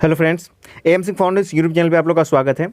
Hello friends, M Singh foundation YouTube channel पे आप लोग का स्वागत है।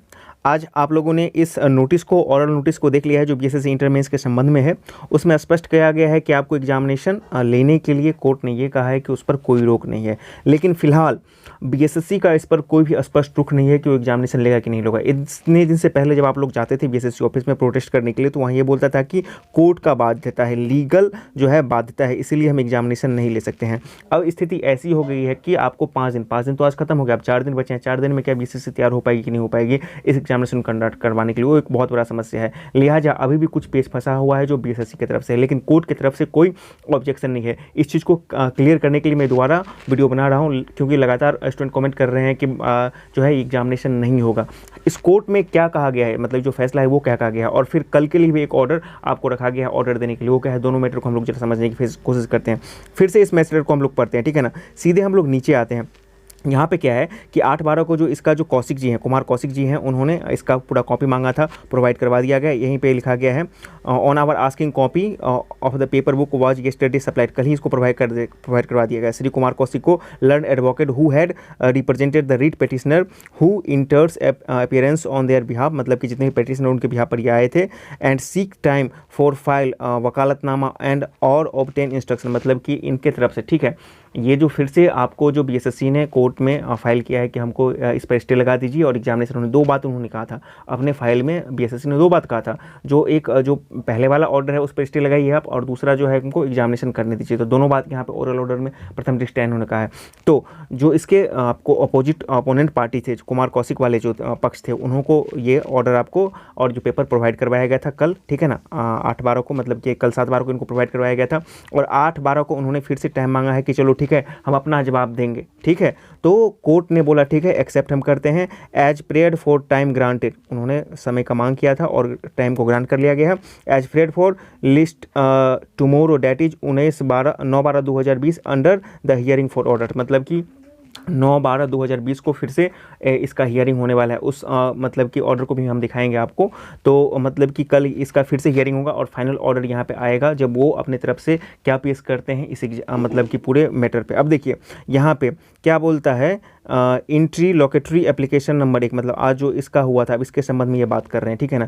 आज आप लोगों ने इस नोटिस को, ऑरल नोटिस को देख लिया है जो बीएसएससी इंटर मेंस के संबंध में है। उसमें स्पष्ट किया गया है कि आपको एग्जामिनेशन लेने के लिए कोर्ट ने ये कहा है कि उस पर कोई रोक नहीं है, लेकिन फिलहाल बीएसएससी का इस पर कोई भी स्पष्ट रुख नहीं है कि वो एग्जामिनेशन लेगा कि नहीं लेगा। इतने दिन से पहले जब आप लोग जाते थे बीएसएससी ऑफिस में प्रोटेस्ट करने के लिए, तो वहाँ ये बोलता था कि कोर्ट का बाध्यता है, लीगल जो है बाध्यता है, इसीलिए हम एग्जामिनेशन नहीं ले सकते हैं। अब स्थिति ऐसी हो गई है कि आपको 5 दिन तो आज खत्म हो गया, अब 4 दिन बचे हैं। 4 दिन में क्या बीएसएससी तैयार हो पाएगी कि नहीं हो पाएगी इस एग्जामिनेशन कंडक्ट करवाने के लिए, वो एक बहुत बड़ा समस्या है। लिहाजा अभी भी कुछ पेच फंसा हुआ है जो बीएसएससी की तरफ से है, लेकिन कोर्ट की तरफ से कोई ऑब्जेक्शन नहीं है। इस चीज़ को क्लियर करने के लिए मैं दोबारा वीडियो बना रहा हूँ, क्योंकि लगातार स्टूडेंट कमेंट कर रहे हैं कि जो है एग्जामिनेशन नहीं होगा। इस कोर्ट में क्या कहा गया है, मतलब जो फैसला है वो क्या कहा गया है, और फिर कल के लिए भी एक ऑर्डर आपको रखा गया है ऑर्डर देने के लिए। वो क्या है, दोनों मैटर को हम लोग जरा समझने की कोशिश करते हैं। फिर से इस मैटर को हम लोग पढ़ते हैं, ठीक है ना। सीधे हम लोग नीचे आते हैं। यहाँ पे क्या है कि 8/12 को जो इसका जो कौशिक जी हैं, कुमार कौशिक जी हैं, उन्होंने इसका पूरा कॉपी मांगा था, प्रोवाइड करवा दिया गया। यहीं पे लिखा गया है on our asking copy of the paper book was yesterday supplied, कल ही इसको प्रोवाइड करवा दिया गया। श्री कुमार कौशिक को learned advocate who had represented the writ petitioner who enters appearance on their behalf, मतलब कि जितने भी पेटिशनर उनके बिहाफ पर ये आए थे, and seek time for file vakalatnama and और ऑब्टेन इंस्ट्रक्शन, मतलब कि इनके तरफ से, ठीक है। ये जो फिर से आपको जो बीएसएससी ने कोर्ट में फाइल किया है कि हमको इस पर स्टे लगा दीजिए, और एग्जामिनेशन उन्होंने 2 बात उन्होंने कहा था अपने फाइल में। बीएसएससी ने 2 बात कहा था, जो एक जो पहले वाला ऑर्डर है उस पर स्टे लगाइए आप, और दूसरा जो है हमको एग्जामिनेशन करने दीजिए। तो दोनों बात यहाँ पे ओरल ऑर्डर में प्रथम दृष्टया उन्होंने कहा है। तो जो इसके आपको अपोजिट अपोनेंट पार्टी थे, कुमार कौशिक वाले जो पक्ष थे, उनको ये ऑर्डर आपको और जो पेपर प्रोवाइड करवाया गया था कल, ठीक है ना, 8/12 को, मतलब कि कल 7/12 को इनको प्रोवाइड करवाया गया था, और 8/12 को उन्होंने फिर से टाइम मांगा है कि चलो ठीक है हम अपना जवाब देंगे, ठीक है। तो कोर्ट ने बोला ठीक है एक्सेप्ट हम करते हैं, as prayed for time granted, उन्होंने समय का मांग किया था और टाइम को ग्रांट कर लिया गया है। As prayed for list tomorrow, date is 9/12/2020 under the hearing for order, मतलब कि 9/12/2020 को फिर से इसका हियरिंग होने वाला है। उस मतलब कि ऑर्डर को भी हम दिखाएंगे आपको। तो मतलब कि कल इसका फिर से हियरिंग होगा और फाइनल ऑर्डर यहाँ पे आएगा जब वो अपने तरफ से क्या पेश करते हैं इस मतलब कि पूरे मैटर पे। अब देखिए यहाँ पे क्या बोलता है, इंट्री लोकेटरी एप्लीकेशन नंबर 1, मतलब आज जो इसका हुआ था, अब इसके संबंध में ये बात कर रहे हैं, ठीक है ना।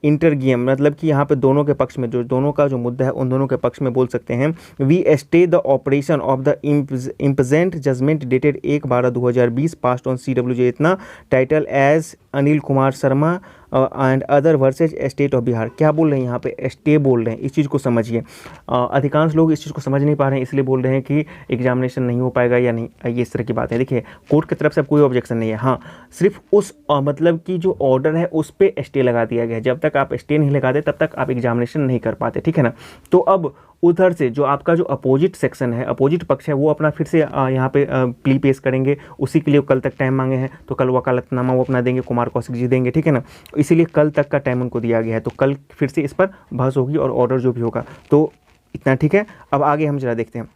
इंटरगियम, मतलब कि यहाँ पे दोनों के पक्ष में, जो दोनों का जो मुद्दा है उन दोनों के पक्ष में बोल सकते हैं। We stay the operation of the impugned judgement dated 1/12/2020 passed on CWJ entitled as Anil Kumar Sharma and other versus state of Bihar. क्या बोल रहे हैं यहाँ पे, स्टे बोल रहे हैं, इस चीज़ को समझिए। अधिकांश लोग इस चीज़ को समझ नहीं पा रहे हैं, इसलिए बोल रहे हैं कि एग्जामिनेशन नहीं हो पाएगा या नहीं, ये इस तरह की बात है। देखिए कोर्ट की तरफ से कोई ऑब्जेक्शन नहीं है, हाँ सिर्फ उस मतलब कि जो ऑर्डर है उस पर स्टे लगा दिया गया है। जब तक आप स्टे नहीं लगाते तब तक आप एग्जामिनेशन नहीं कर पाते, ठीक है ना। तो अब उधर से जो आपका जो अपोजिट सेक्शन है, अपोजिट पक्ष है, वो अपना फिर से यहाँ पे प्ली पेश करेंगे, उसी के लिए कल तक टाइम मांगे हैं। तो कल वकालतनामा वो अपना देंगे, कुमार कौशिक जी देंगे, ठीक है ना। इसीलिए कल तक का टाइम उनको दिया गया है। तो कल फिर से इस पर बहस होगी और ऑर्डर जो भी होगा, तो इतना ठीक है। अब आगे हम जरा देखते हैं।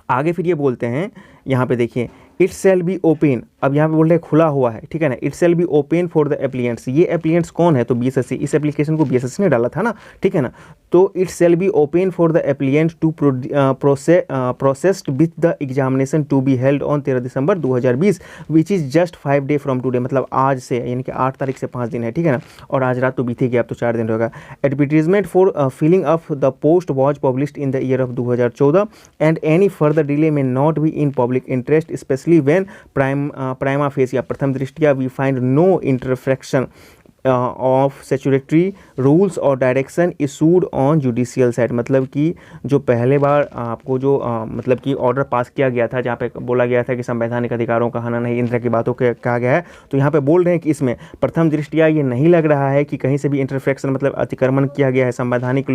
आगे फिर ये बोलते हैं, यहाँ पे देखिए, इट शैल बी ओपन, अब यहाँ पे बोल रहे हैं खुला हुआ है, ठीक है ना। It shall be open for the applicants, ये एप्लीकेंट्स कौन है, तो बीएसएससी, इस एप्लीकेशन को बीएसएससी ने डाला था ना, ठीक है ना। तो it shall be open for the applicant to processed with the examination to be held on 13 December 2020 which is just 5 day from today, मतलब आज से, यानी कि 8 तारीख से 5 दिन है, ठीक है ना। और आज रात तो बीती गई, अब तो 4 दिन होगा। Advertisement for filling of the post was published in the year of 2014 and any further delay may not be in public interest specially when prima facie, प्रथम दृष्टिया we find no infraction of statutory rules और direction issued on judicial side, मतलब कि जो पहले बार आपको जो मतलब कि ऑर्डर पास किया गया था, जहाँ पे बोला गया था कि संवैधानिक अधिकारों का हनन है, इन तरह की बातों के कहा गया है। तो यहाँ पे बोल रहे हैं कि इसमें प्रथम दृष्टिया ये नहीं लग रहा है कि कहीं से भी इंटरफ्रैक्शन, मतलब अतिक्रमण किया गया है, संवैधानिक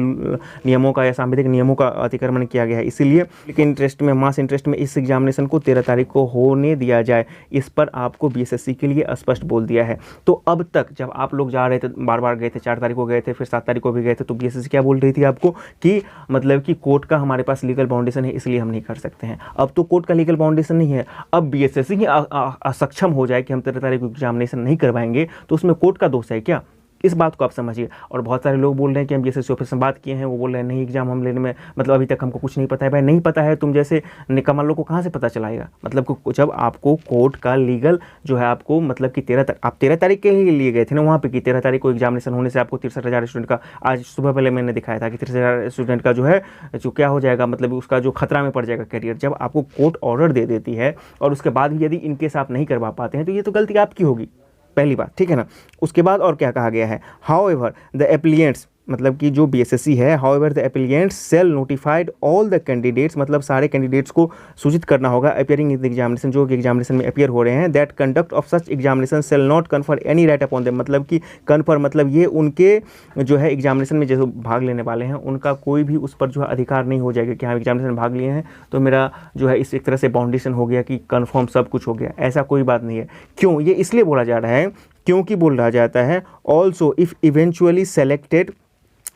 नियमों का या सांविधिक नियमों का अतिक्रमण किया गया है। इसीलिए इंटरेस्ट में, मास इंटरेस्ट में इस एग्जामिनेशन को 13 तारीख को होने दिया जाए, इस पर आपको बीएसएससी के लिए स्पष्ट बोल दिया है। तो अब तक जब आप लोग जा रहे थे, बार बार गए थे, 4 तारीख को गए थे, फिर 7 तारीख को भी गए थे, तो बीएसएससी क्या बोल रही थी आपको कि मतलब कि कोर्ट का हमारे पास लीगल बाउंडेशन है, इसलिए हम नहीं कर सकते हैं। अब तो कोर्ट का लीगल बाउंडेशन नहीं है, अब बीएसएससी ही असक्षम हो जाए कि हम 13 तारीख को एग्जामिनेशन नहीं करवाएंगे, तो उसमें कोर्ट का दोष है क्या? इस बात को आप समझिए। और बहुत सारे लोग बोल रहे हैं कि हम बीएसएससी ऑफिस में बात किए हैं, वो बोल रहे हैं नहीं एग्जाम हम लेने में मतलब अभी तक हमको कुछ नहीं पता है। भाई नहीं पता है तुम जैसे निकम्मा लोग को कहाँ से पता चलाएगा? मतलब जब आपको कोर्ट का लीगल जो है आपको मतलब कि आप 13 तारीख के लिए गए थे ना वहाँ पे कि 13 तारीख को एग्जामिनेशन होने से आपको 63,000 स्टूडेंट का, आज सुबह पहले मैंने दिखाया था कि 63,000 स्टूडेंट का जो है जो क्या हो जाएगा मतलब उसका जो खतरा में पड़ जाएगा करियर। जब आपको कोर्ट ऑर्डर दे देती है और उसके बाद भी यदि इनकेस आप नहीं करवा पाते हैं तो ये तो गलती आपकी होगी, पहली बात, ठीक है ना। उसके बाद और क्या कहा गया है, हाउएवर द एप्लीकेंट्स मतलब कि जो बीएसएससी है, however the applicants shall notified all the candidates मतलब सारे कैंडिडेट्स को सूचित करना होगा अपियरिंग इन द एग्जामिनेशन जो कि एग्जामिनेशन में अपियर हो रहे हैं, that conduct of such examination shall not confer any right upon them मतलब कि कन्फर मतलब ये उनके जो है एग्जामिनेशन में जैसे भाग लेने वाले हैं उनका कोई भी उस पर जो है अधिकार नहीं हो जाएगा कि हाँ एग्जामिनेशन में भाग लिए हैं तो मेरा जो है इस एक तरह से बाउंडेशन हो गया कि कन्फर्म सब कुछ हो गया, ऐसा कोई बात नहीं है। क्यों ये इसलिए बोला जा रहा है क्योंकि बोल रहा जाता है also if eventually selected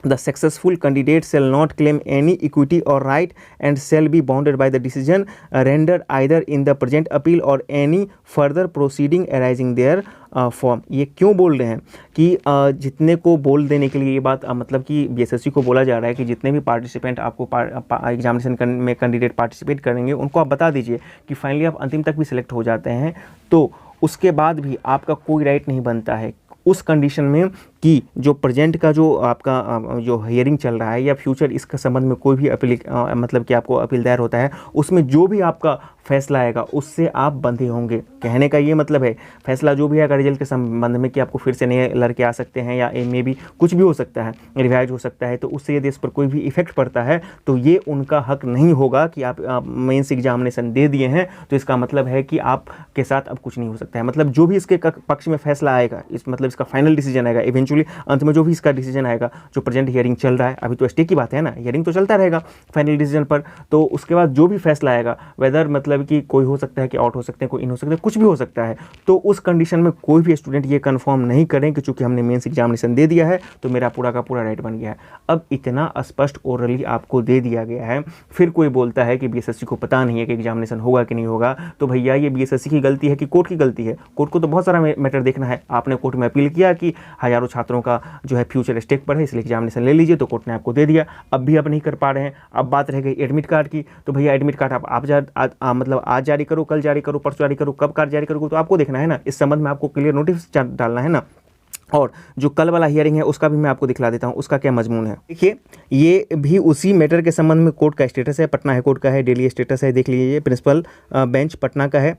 the successful candidate shall not claim any equity or right and shall be bounded by the decision rendered either in the present appeal or any further proceeding arising there form. ये क्यों बोल रहे हैं कि जितने को बोल देने के लिए ये बात मतलब कि बीएसएससी को बोला जा रहा है कि जितने भी पार्टिसिपेंट आपको एग्जामिनेशन में कैंडिडेट पार्टिसिपेट करेंगे उनको आप बता दीजिए कि फाइनली आप अंतिम तक भी सिलेक्ट हो जाते हैं तो उसके बाद भी आपका कोई राइट नहीं बनता है उस कंडीशन में कि जो प्रेजेंट का जो आपका जो हियरिंग चल रहा है या फ्यूचर इसके संबंध में कोई भी अपील मतलब कि आपको अपील दायर होता है उसमें जो भी आपका फैसला आएगा उससे आप बंधे होंगे। कहने का ये मतलब है फैसला जो भी आएगा रिजल्ट के संबंध में कि आपको फिर से नए लड़के आ सकते हैं या मे भी कुछ भी हो सकता है, रिवाइज हो सकता है, तो उससे यदि इस पर कोई भी इफेक्ट पड़ता है तो ये उनका हक नहीं होगा कि आप मेंस एग्जामिनेशन दे दिए हैं तो इसका मतलब है कि आपके साथ अब कुछ नहीं हो सकता है। मतलब जो भी इसके पक्ष में फैसला आएगा इस मतलब इसका फाइनल डिसीजन आएगा इवेंचुअली अंत में जो भी इसका डिसीजन आएगा जो प्रेजेंट हियरिंग चल रहा है अभी तो स्टे की बात है ना, हियरिंग तो चलता रहेगा फाइनल डिसीजन पर, तो उसके बाद जो भी फैसला आएगा वेदर मतलब कि कोई हो सकता है कि आउट हो सकते हैं कोई इन हो सकता है कुछ भी हो सकता है, तो उस कंडीशन में कोई भी स्टूडेंट ये कंफर्म नहीं करें कि चूंकि हमने मेंस एग्जामिनेशन दे दिया है तो मेरा पूरा का पूरा राइट बन गया है। अब इतना स्पष्ट ओरली आपको दे दिया गया है, फिर कोई बोलता है कि बीएसएससी को पता नहीं है कि एग्जामिनेशन होगा कि नहीं होगा, तो भैया ये बीएसएससी की गलती है कि कोर्ट की गलती है? कोर्ट को तो बहुत सारा मैटर देखना है। आपने कोर्ट में अपील किया कि हजारों छात्रों का जो है फ्यूचर स्टेक पर है इसलिए एग्जामिनेशन ले लीजिए, तो कोर्ट ने आपको दे दिया, अब भी आप नहीं कर पा रहे हैं। अब बात रह गई एडमिट कार्ड की, तो भैया एडमिट कार्ड मतलब आज जारी करो, कल जारी करो, परसों जारी करो, कब कार्ड जारी करो, तो आपको देखना है ना, इस संबंध में आपको क्लियर नोटिस डालना है ना। और जो कल वाला हियरिंग है उसका भी मैं आपको दिखला देता हूँ उसका क्या मजमून है। देखिए ये भी उसी मैटर के संबंध में कोर्ट का स्टेटस है, पटना हाई कोर्ट का है, दिल्ली स्टेटस है, देख लीजिए, प्रिंसिपल बेंच पटना का है,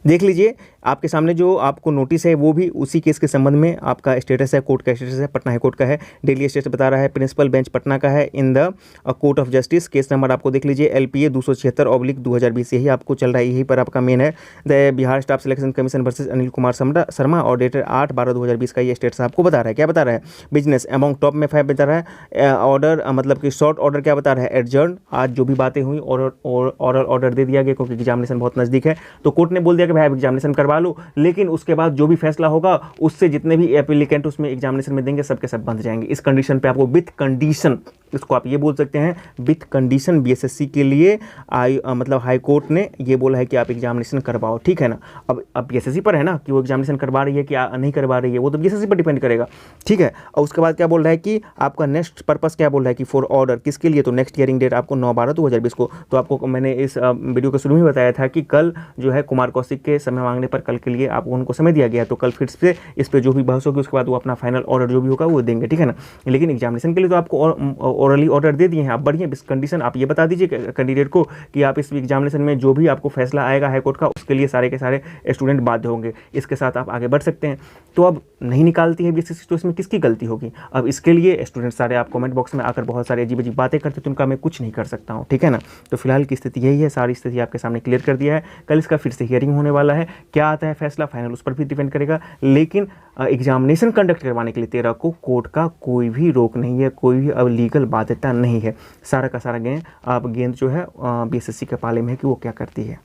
देख लीजिए आपके सामने जो आपको नोटिस है वो भी उसी केस के संबंध में आपका स्टेटस है, कोर्ट का स्टेटस है, पटना हाई कोर्ट का है, दिल्ली स्टेटस बता रहा है प्रिंसिपल बेंच पटना का है in the court of justice. Case number आपको देख लीजिए LPA 276/2020, यही आपको चल रहा है, यही पर आपका मेन है। The Bihar staff selection commission versus Anil Kumar Sharma और डेटेड 8/12/2020 का ये स्टेटस आपको बता रहा है। क्या बता रहा है? बिजनेस अमॉन्ग टॉप में 5 बता रहा है। ऑर्डर मतलब कि शॉर्ट ऑर्डर क्या बता रहा है? एडजर्न, आज जो भी बातें हुई ऑर्डर ऑर्डर दे दिया गया क्योंकि एग्जामिनेशन बहुत नज़दीक है, तो कोर्ट ने बोल दिया कि भाई एग्जामिनेशन करवा लो, लेकिन उसके बाद जो भी फैसला होगा उससे जितने भी एप्लीकेंट उसमें एग्जामिनेशन में देंगे सबके सब बंध जाएंगे। इस कंडीशन पे आपको विथ कंडीशन, इसको आप ये बोल सकते हैं विथ कंडीशन, बीएसएससी के लिए मतलब हाई कोर्ट ने ये बोला है कि आप एग्जामिनेशन करवाओ, ठीक है ना। अब बीएसएससी पर है ना कि वो एग्जामिनेशन करवा रही है कि नहीं करवा रही है, वो तो बीएसएससी पर डिपेंड करेगा, ठीक है। और उसके बाद क्या बोल रहा है कि आपका नेक्स्ट पर्पस क्या बोल रहा है कि फॉर ऑर्डर, किसके लिए? तो नेक्स्ट हियरिंग डेट आपको 9/12/2020 को, तो आपको मैंने इस वीडियो के शुरू में बताया था कि कल जो है कुमार कौशिक के समय मांगने पर कल के लिए आपको उनको समय दिया गया, तो कल फिर से इस पर जो भी बहस होगी उसके बाद वो अपना फाइनल ऑर्डर जो भी होगा वो देंगे, ठीक है ना। लेकिन एग्जामिनेशन के लिए तो आपको ओरली ऑर्डर दे दिए हैं, आप बढ़िए कंडीशन आप ये बता दीजिए कैंडिडेट को कि आप इस एग्जामिनेशन में जो भी आपको फैसला आएगा हाईकोर्ट का उसके लिए सारे के सारे स्टूडेंट बाध्य होंगे, इसके साथ आप आगे बढ़ सकते हैं। तो अब नहीं निकालती है बीएसएससी, तो इसमें किसकी गलती होगी? अब इसके लिए स्टूडेंट सारे आप कमेंट बॉक्स में आकर बहुत सारे अजीब अजीब बातें करते तो उनका मैं कुछ नहीं कर सकता हूँ, ठीक है ना। तो फिलहाल की स्थिति यही है, सारी स्थिति आपके सामने क्लियर कर दिया है। कल इसका फिर से हियरिंग होने वाला है, क्या आता है फैसला फाइनल उस पर भी डिपेंड करेगा, लेकिन एग्जामिनेशन कंडक्ट करवाने के लिए 13 को कोर्ट का कोई भी रोक नहीं है, कोई भी अब लीगल बाध्यता नहीं है। सारा का सारा गेंद जो है बीएसएससी के पाले में है कि वो क्या करती है।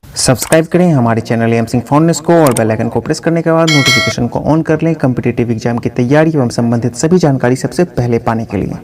सब्सक्राइब करें हमारे चैनल एम सिंह फाउंडेशन को और बेल आइकन को प्रेस करने के बाद नोटिफिकेशन को ऑन कर लें कॉम्पिटिटिव एग्जाम की तैयारी एवं संबंधित सभी जानकारी सबसे पहले पाने के लिए।